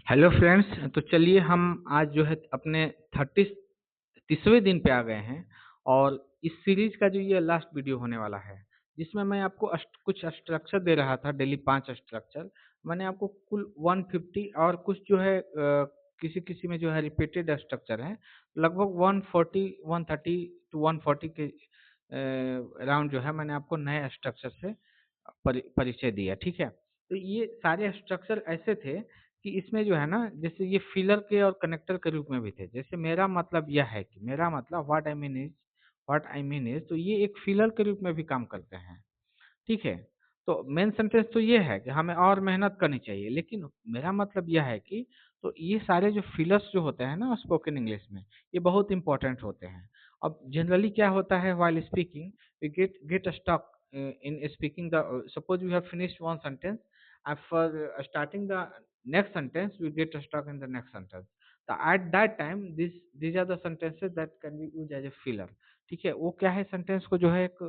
Hello friends. तो चलिए हम आज जो है अपने 30वें दिन पे आ गए हैं और इस सीरीज का जो ये लास्ट वीडियो होने वाला है, जिसमें मैं आपको कुछ स्ट्रक्चर दे रहा था, डेली 5 स्ट्रक्चर। मैंने आपको कुल 150 और कुछ जो है किसी किसी में जो है रिपीटेड स्ट्रक्चर है, लगभग 140 130 टू 140 के राउंड जो है मैंने आपको नए स्ट्रक्चर से परिचय दिया। ठीक है, तो ये सारे स्ट्रक्चर ऐसे थे कि इसमें जो है ना, जैसे ये फिलर के और कनेक्टर के रूप में भी थे। जैसे मेरा मतलब यह है कि मेरा मतलब व्हाट आई मीन इज तो ये एक फिलर के रूप में भी काम करते हैं। ठीक है, तो मेन सेंटेंस तो ये है कि हमें और मेहनत करनी चाहिए, लेकिन मेरा मतलब यह है कि तो ये सारे जो फिलर्स जो होते हैं ना स्पोकन इंग्लिश में, ये बहुत इंपॉर्टेंट होते हैं। अब जनरली क्या होता है, while speaking we get stuck in speaking the suppose we have finished one sentence, and for starting the next sentence we get stuck in the next sentence. So at that time these are the sentences that can be used as a filler. ठीक है, वो क्या है, sentence को जो है एक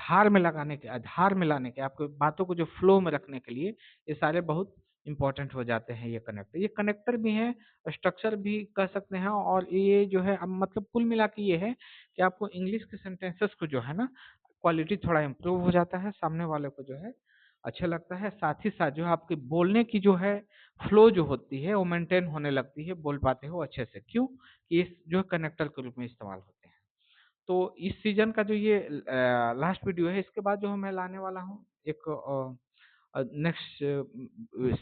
धार में लगाने के, आधार में लाने के, आपको बातों को जो फ्लो में रखने के लिए ये सारे बहुत इंपॉर्टेंट हो जाते हैं। ये कनेक्टर भी है, स्ट्रक्चर भी कह सकते हैं। और ये जो है अब मतलब कुल मिला के ये है कि आपको इंग्लिश के सेंटेंसेस को जो है ना, क्वालिटी थोड़ा इम्प्रूव हो जाता है, सामने वाले को जो है अच्छा लगता है। साथ ही साथ जो है आपकी बोलने की जो है फ्लो जो होती है वो मेंटेन होने लगती है, बोल पाते हो अच्छे से। क्यों कि इस जो कनेक्टर के रूप में इस्तेमाल होते हैं। तो इस सीजन का जो ये लास्ट वीडियो है, इसके बाद जो मैं लाने वाला हूँ एक नेक्स्ट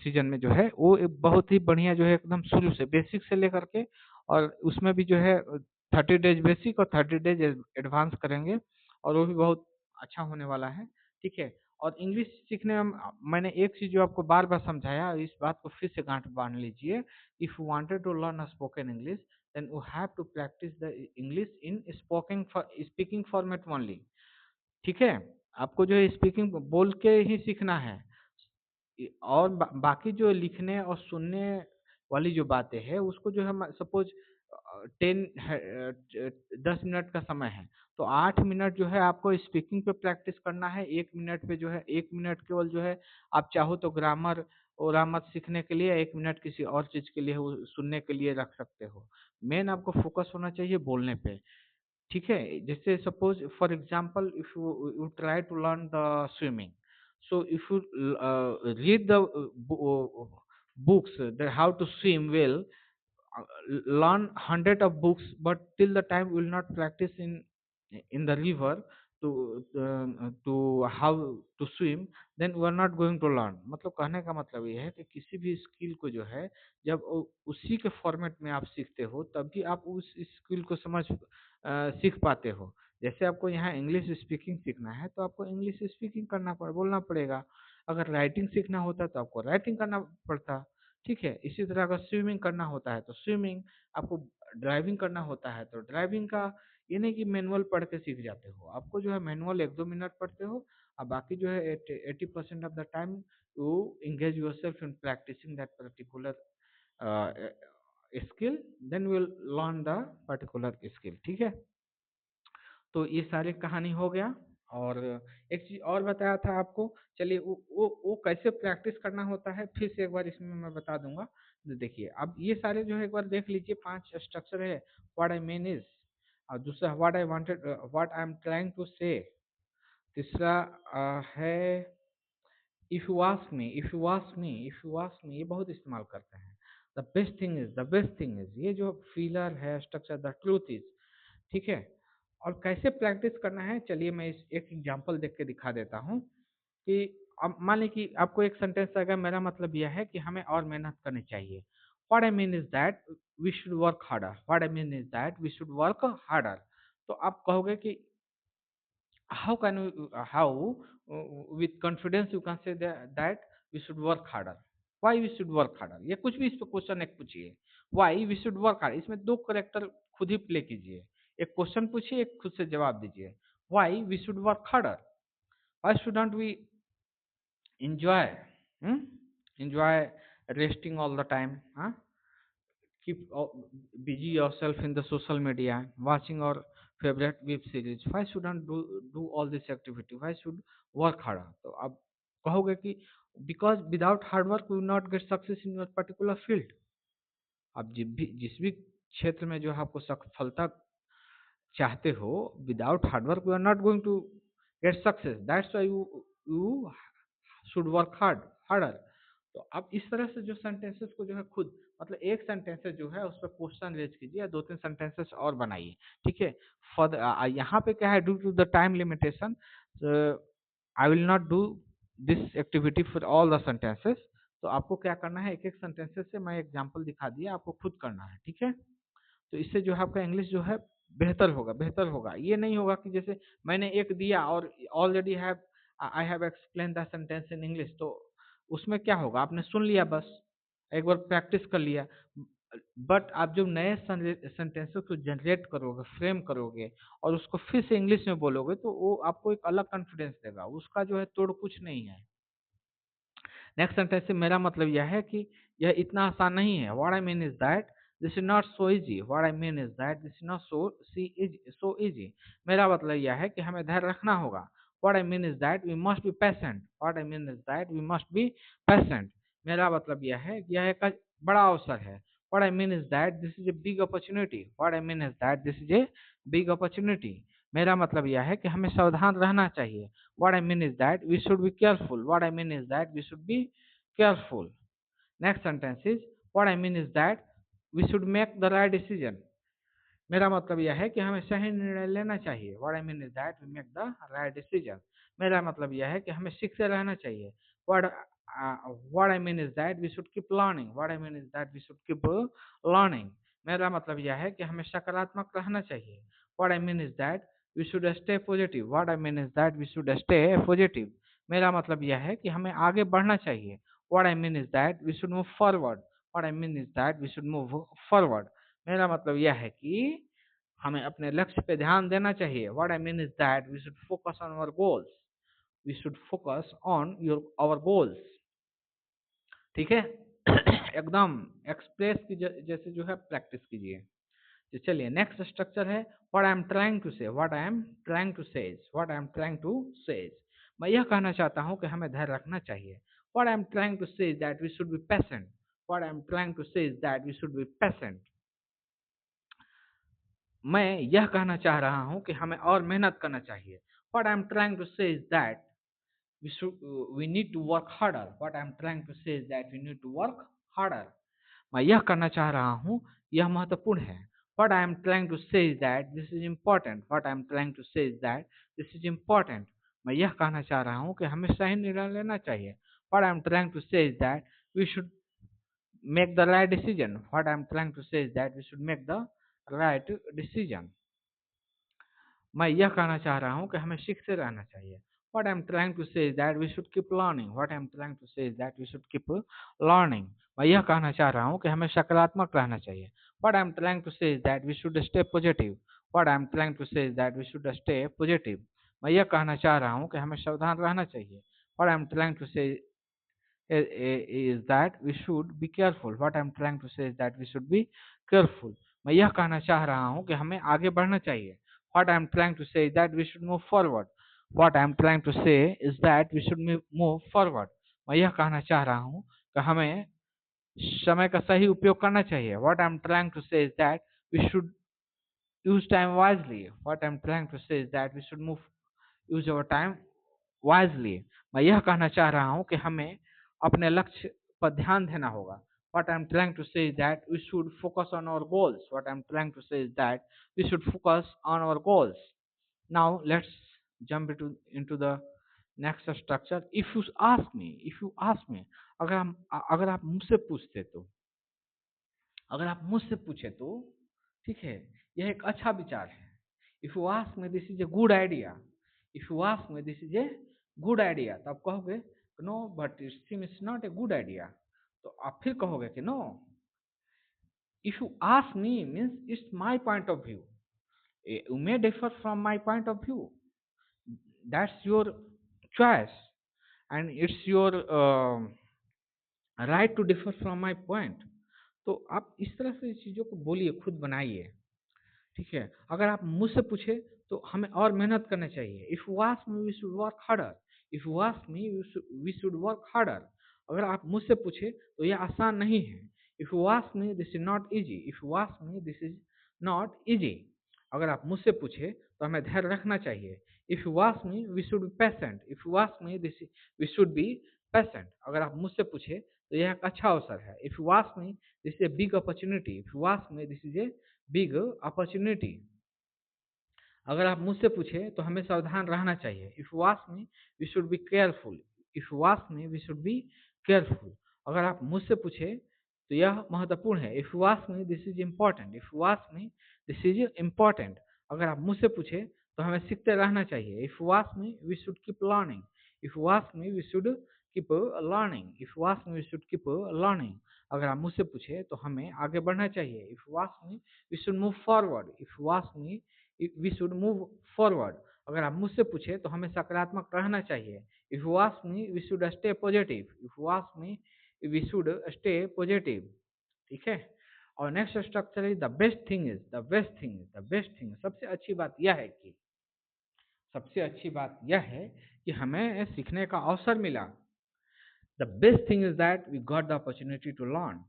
सीजन में जो है वो एक बहुत ही बढ़िया जो है, एकदम शुरू से बेसिक से लेकर के, और उसमें भी जो है 30 डेज बेसिक और 30 डेज एडवांस करेंगे, और वो भी बहुत अच्छा होने वाला है। ठीक है, और इंग्लिश सीखने में मैंने एक चीज़ जो आपको बार बार समझाया, इस बात को फिर से गांठ बांध लीजिए। If you wanted to learn a spoken English, then you have to practise the English in speaking format only. ठीक है, आपको जो है स्पीकिंग बोल के ही सीखना है। और बाकी जो लिखने और सुनने वाली जो बातें हैं उसको जो है, सपोज 10 मिनट का समय है, तो 8 मिनट जो है आपको स्पीकिंग पे प्रैक्टिस करना है। 1 मिनट पे जो है 1 मिनट केवल जो है आप चाहो तो ग्रामर और ग्रामर सीखने के लिए, 1 मिनट किसी और चीज़ के लिए सुनने के लिए रख सकते हो। मेन आपको फोकस होना चाहिए बोलने पे। ठीक है, जैसे suppose for example if you try to learn the swimming, so if you read the books that how to swim well, uh, learn hundred of books, but till the time will not practice in the river to how to swim, then we are not going to learn। मतलब कहने का मतलब ये है कि किसी भी skill को जो है, जब उसी के फॉर्मेट में आप सीखते हो तभी आप उस स्किल को सीख पाते हो। जैसे आपको यहाँ इंग्लिश स्पीकिंग सीखना है तो आपको इंग्लिश स्पीकिंग बोलना पड़ेगा। अगर राइटिंग सीखना होता तो आपको राइटिंग करना पड़ता। ठीक है, इसी तरह अगर स्विमिंग करना होता है तो स्विमिंग, आपको ड्राइविंग करना होता है तो ड्राइविंग का, ये नहीं कि मैनुअल पढ़ के सीख जाते हो। आपको जो है मैनुअल 1-2 मिनट पढ़ते हो, और बाकी जो है 80% of the time you engage yourself in practicing that particular skill, then you will learn the particular skill। ठीक है, तो ये सारी कहानी हो गया। और एक चीज़ और बताया था आपको, चलिए वो कैसे प्रैक्टिस करना होता है फिर से एक बार इसमें मैं बता दूंगा। तो देखिए, अब ये सारे जो है एक बार देख लीजिए, 5 स्ट्रक्चर है। व्हाट आई मीन इज, और दूसरा what I am trying to say, तीसरा है इफ यू आस्क मी, ये बहुत इस्तेमाल करते हैं। द बेस्ट थिंग इज ये जो फीलर है स्ट्रक्चर, द ट्रूथ इज। ठीक है, और कैसे प्रैक्टिस करना है, चलिए मैं इस एक एग्जांपल देख के दिखा देता हूँ कि अब मान लीजिए कि आपको एक सेंटेंस आएगा, मेरा मतलब यह है कि हमें और मेहनत करनी चाहिए। What I mean is that we should work harder. What I mean is that we should work harder. तो आप कहोगे कि how with confidence you can say that we should work harder। why we should work harder, ये कुछ भी इस पे question एक पूछिए। why we should work harder, इसमें दो करेक्टर खुद ही प्ले कीजिए। एक क्वेश्चन पूछिए, एक खुद से जवाब दीजिए। why we should work harder, why shouldn't we enjoy, hmm? enjoy resting all the time, huh? Keep busy yourself in the social media, watching our favorite web series। why shouldn't do all this activity, why should work harder। तो आप कहोगे कि because without hard work you will not get success in your particular field. आप जिस भी क्षेत्र में जो है आपको सफलता चाहते हो, without hard work you are not going to get success, that's why you should work harder. तो आप इस तरह से जो सेंटेंसेस को जो है खुद, मतलब एक सेंटेंसेस जो है उस पर क्वेश्चन रेज कीजिए, दो तीन सेंटेंसेस और बनाइए, ठीक है। फॉर यहाँ पे क्या है, due to the time limitation I will not do this activity for all the sentences. तो आपको क्या करना है, एक एक सेंटेंसेस से मैं एग्जाम्पल दिखा दिया, आपको खुद करना है, ठीक है। तो इससे जो है आपका इंग्लिश जो है बेहतर होगा। ये नहीं होगा कि जैसे मैंने एक दिया और already have I have explain the sentence in English, तो उसमें क्या होगा, आपने सुन लिया बस, एक बार प्रैक्टिस कर लिया, बट आप जो नए सेंटेंसेस को जनरेट करोगे, फ्रेम करोगे और उसको फिर से इंग्लिश में बोलोगे, तो वो आपको एक अलग कॉन्फिडेंस देगा, उसका जो है तोड़ कुछ नहीं है। नेक्स्ट सेंटेंस से मेरा मतलब यह है कि यह इतना आसान नहीं है। What I mean is that this is not so easy. What I mean is that this is not so easy. मेरा मतलब यह है कि हमें धैर्य रखना होगा। What I mean is that we must be patient. What I mean is that we must be patient. मेरा मतलब यह है कि यह एक बड़ा अवसर है। What I mean is that this is a big opportunity. What I mean is that this is a big opportunity. मेरा मतलब यह है कि हमें सावधान रहना चाहिए। What I mean is that we should be careful. What I mean is that we should be careful. Next sentence is what I mean is that we should make the right decision. मेरा मतलब यह है कि हमें सही निर्णय लेना चाहिए। What I mean is that we make the right decision. मेरा मतलब यह है कि हमें सीखते रहना चाहिए। What I mean is that we should keep learning. What I mean is that we should keep learning. मेरा मतलब यह है कि हमें सकारात्मक रहना चाहिए। What I mean is that we should stay positive. What I mean is that we should stay positive. मेरा मतलब यह है कि हमें आगे बढ़ना चाहिए। What I mean is that we should move forward. What I mean is that we should move forward. मेरा मतलब यह है कि हमें अपने लक्ष्य पे ध्यान देना चाहिए। What I mean is that we should focus on our goals. We should focus on our goals. ठीक है। एकदम एक्सप्रेस की जैसे जो है प्रैक्टिस कीजिए। तो चलिए नेक्स्ट स्ट्रक्चर है what I am trying to say. What I am trying to says. What I am trying to says. मैं यह कहना चाहता हूं कि हमें धैर्य रखना चाहिए। What I am trying to say that we should be patient. What I am trying to say that we should be patient. मैं यह कहना चाह रहा हूं कि हमें और मेहनत करना चाहिए। What I am trying to say that we need to work harder. What I'm trying to say is that we need to work harder. मैं यह करना चाह रहा हूँ, यह महत्वपूर्ण है। What I am trying to say is that this is important. What I am trying to say is that this is important. मैं यह कहना चाह रहा हूँ कि हमें सही निर्णय लेना चाहिए। What I am trying to say is that we should make the right decision. What I am trying to say is that we should make the right decision. मैं यह कहना चाह रहा हूँ कि हमें सीखते रहना चाहिए। What I'm trying to say is that we should keep learning. What I'm trying to say is that we should keep learning. मैं यह कहना चाह रहा हूँ कि हमें सकारात्मक रहना चाहिए। What I'm trying to say is that we should stay positive. What I'm trying to say is that we should stay positive. मैं यह कहना चाह रहा हूँ कि हमें सावधान रहना चाहिए। What I'm trying to say is that we should be careful. What I'm trying to say is that we should be careful. मैं यह कहना चाह रहा हूँ कि हमें आगे बढ़ना चाहिए। What I'm trying to say is that we should move forward. What I'm trying to say is that we should move forward. मैं यह कहना चाह रहा हूँ कि हमें समय का सही उपयोग करना चाहिए। What I'm trying to say is that we should use time wisely. What I'm trying to say is that we should use our time wisely. मैं यह कहना चाह रहा हूँ कि हमें अपने लक्ष्य पर ध्यान देना होगा। What I'm trying to say is that we should focus on our goals. What I'm trying to say is that we should focus on our goals. Now let's jump into the next structure. If you ask me, अगर आप मुझसे पूछते तो, अगर आप मुझसे पूछे तो, ठीक है, यह एक अच्छा विचार है। If you ask me this is a good idea. If you ask me this is a good idea, तो आप कहोगे no, but it seems not a good idea. तो आप फिर कहोगे कि no. If you ask me means it's my point of view. You may differ from my point of view. That's your choice, and it's your right to differ from my point. तो आप इस तरह से चीज़ों को बोलिए, खुद बनाइए, ठीक है। अगर आप मुझसे पूछे तो हमें और मेहनत करना चाहिए। If you ask me we should work harder. If you ask me we should work harder. अगर आप मुझसे पूछे तो यह आसान नहीं है। If you ask me this is not easy. If you ask me this is not easy. अगर आप मुझसे पूछे तो हमें धैर्य रखना चाहिए। If you ask me we should be patient. If you ask me this we should be patient. अगर आप मुझसे पूछे तो यह एक अच्छा अवसर है। If you ask me this is a big opportunity. If you ask me this is a big opportunity. अगर आप मुझसे पूछे तो हमें सावधान रहना चाहिए। If you ask me we should be careful. If you ask me we should be careful. अगर आप मुझसे पूछे तो यह महत्वपूर्ण है। If you ask me this is important. If you ask me this is important. अगर आप मुझसे पूछे तो हमें सीखते रहना चाहिए। If you ask me we should keep learning. If you ask me we should keep learning. If you ask me we should keep learning. अगर आप मुझसे पूछे तो हमें आगे बढ़ना चाहिए। If you ask me we should move forward. If you ask me we should move forward. अगर आप मुझसे पूछे तो हमें सकारात्मक रहना चाहिए। If you ask me we should stay positive. If you ask me we should stay positive. ठीक है। और next structure is the best thing is, the best thing is, the best thing. सबसे अच्छी बात यह है कि हमें सीखने का अवसर मिला। The best thing is that we got the opportunity to learn.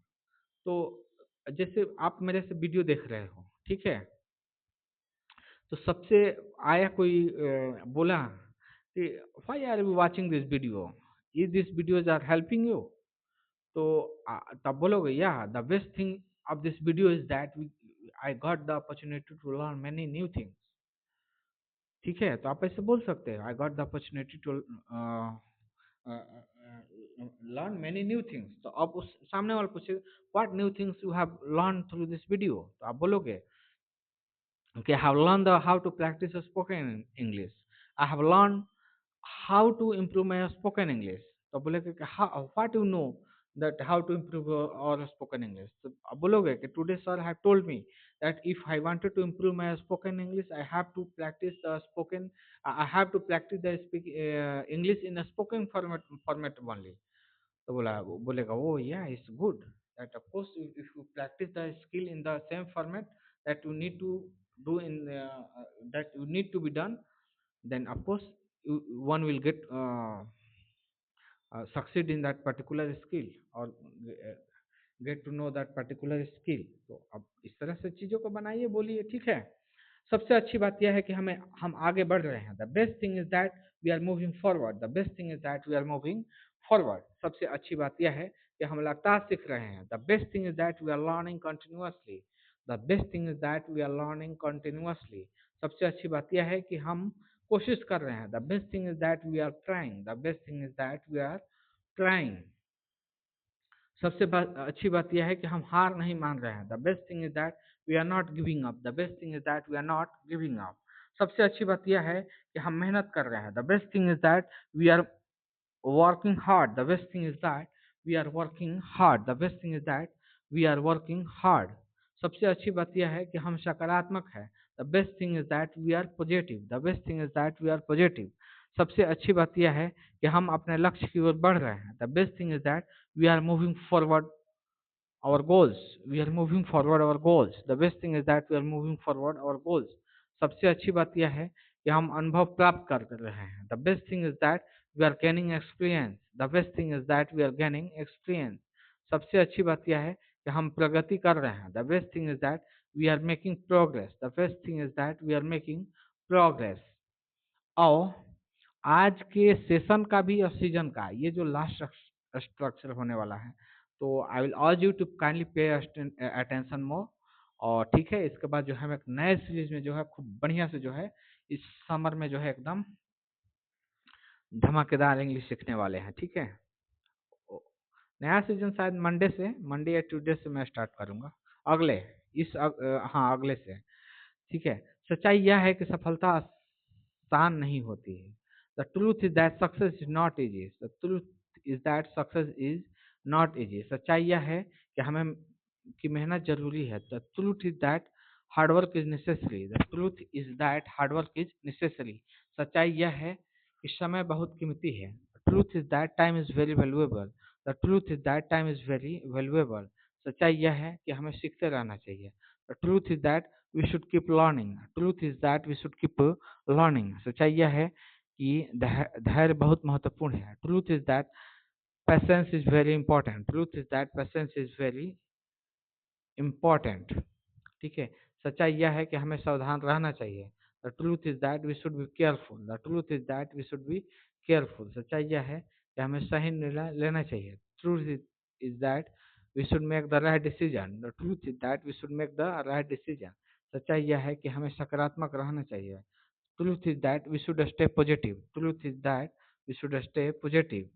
तो जैसे आप मेरे से वीडियो देख रहे हो, ठीक है, तो सबसे आया कोई बोला कि why are you watching this video, is this videos are helping you. तो तब बोलोगे या the best thing of this video is that I got the opportunity to learn many new things. ठीक है, तो आप ऐसे बोल सकते हैं I got the opportunity to learn many new things. तो अब उस सामने वाले पूछे what new things you have learn through this video, तो आप बोलोगे okay, I have learned how to practice spoken English. I have learned how to improve my spoken English. तो बोलेगे कि what you know that how to improve our spoken English. तो अब बोलोगे कि today sir have told me that if I wanted to improve my spoken English, I have to practice I have to practice the English in a spoken format only. तो बोलेगा oh yeah, it's good that of course if you practice the skill in the same format that you need to do that you need to be done, then of course one will get succeed in that particular skill or get to know that particular skill। तो अब इस तरह से चीज़ों को बनाइए, बोलिए, ठीक है। सबसे अच्छी बात यह है कि हम आगे बढ़ रहे हैं। The best thing is that we are moving forward. The best thing is that we are moving forward. सबसे अच्छी बात यह है कि हम लगातार सीख रहे हैं। The best thing is that we are learning continuously. The best thing is that we are learning continuously. सबसे अच्छी बात यह है कि हम कोशिश कर रहे हैं। The best thing is that we are trying. The best thing is that we are trying. सबसे अच्छी बात यह है कि हम हार नहीं मान रहे हैं। The best thing is that we are not giving up. The best thing is that we are not giving up. सबसे अच्छी बात यह है कि हम मेहनत कर रहे हैं। The best thing is that we are working hard. The best thing is that we are working hard. The best thing is that we are working hard. सबसे अच्छी बात यह है कि हम सकारात्मक है। The best thing is that we are positive. The best thing is that we are positive. सबसे अच्छी बात यह है कि हम अपने लक्ष्य की ओर बढ़ रहे हैं। The best thing is that we are moving forward our goals. We are moving forward our goals. The best thing is that we are moving forward our goals. सबसे अच्छी बात यह है कि हम अनुभव प्राप्त कर रहे हैं। The best thing is that we are gaining experience. The best thing is that we are gaining experience. सबसे अच्छी बात यह है कि हम प्रगति कर रहे हैं। The best thing is that we are making progress. The best thing is that we are making progress. और आज के सेशन का भी और सीजन का ये जो लास्ट स्ट्रक्चर होने वाला है, तो I will urge you to kindly pay attention more. और ठीक है, इसके बाद जो है हम एक नए सीरीज में जो है खूब बढ़िया से जो है इस समर में जो है एकदम धमाकेदार इंग्लिश सीखने वाले हैं। ठीक है, नया सीजन शायद मंडे या ट्यूसडे से मैं स्टार्ट करूंगा। हाँ, अगले से। ठीक है, सच्चाई यह है कि सफलता आसान नहीं होती है। The truth is that success is not easy. The truth is that success is not easy. सच्चाई यह है कि हमें की मेहनत जरूरी है। The truth is that hard work is necessary. The truth is that hard work is necessary. सच्चाई यह है कि समय बहुत कीमती है। The truth is that time is very valuable. The truth is that time is very valuable. सच्चाई यह है कि हमें सीखते रहना चाहिए। The truth is that we should keep learning. Truth is that we should keep learning. सच्चाई यह है कि धैर्य बहुत महत्वपूर्ण है। Truth is that patience is very important. Truth is that patience is very important. ठीक है। सच्चाई यह है कि हमें सावधान रहना चाहिए। The truth is that we should be careful. The truth is that we should be careful. सच्चाई यह है कि हमें सही निर्णय लेना चाहिए। Truth is that we should make the right decision. The truth is that we should make the right decision. सच्चाई यह है कि हमें सकारात्मक रहना चाहिए। Truth is that we should stay positive. Truth is that we should stay positive.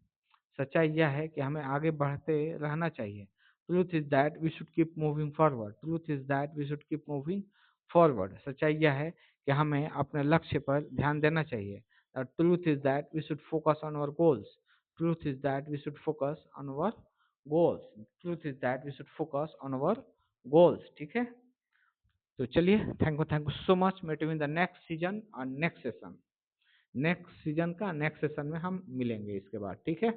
सच्चाई यह है कि हमें आगे बढ़ते रहना चाहिए। Truth is that we should keep moving forward. Truth is that we should keep moving forward. सच्चाई यह है कि हमें अपने लक्ष्य पर ध्यान देना चाहिए। Truth is that we should focus on our goals. Truth is that we should focus on our goals. Truth is that we should focus on our goals. ठीक है। तो चलिए, thank you so much. Meet you in the next season और next session. Next season का next session में हम मिलेंगे इसके बाद। ठीक है।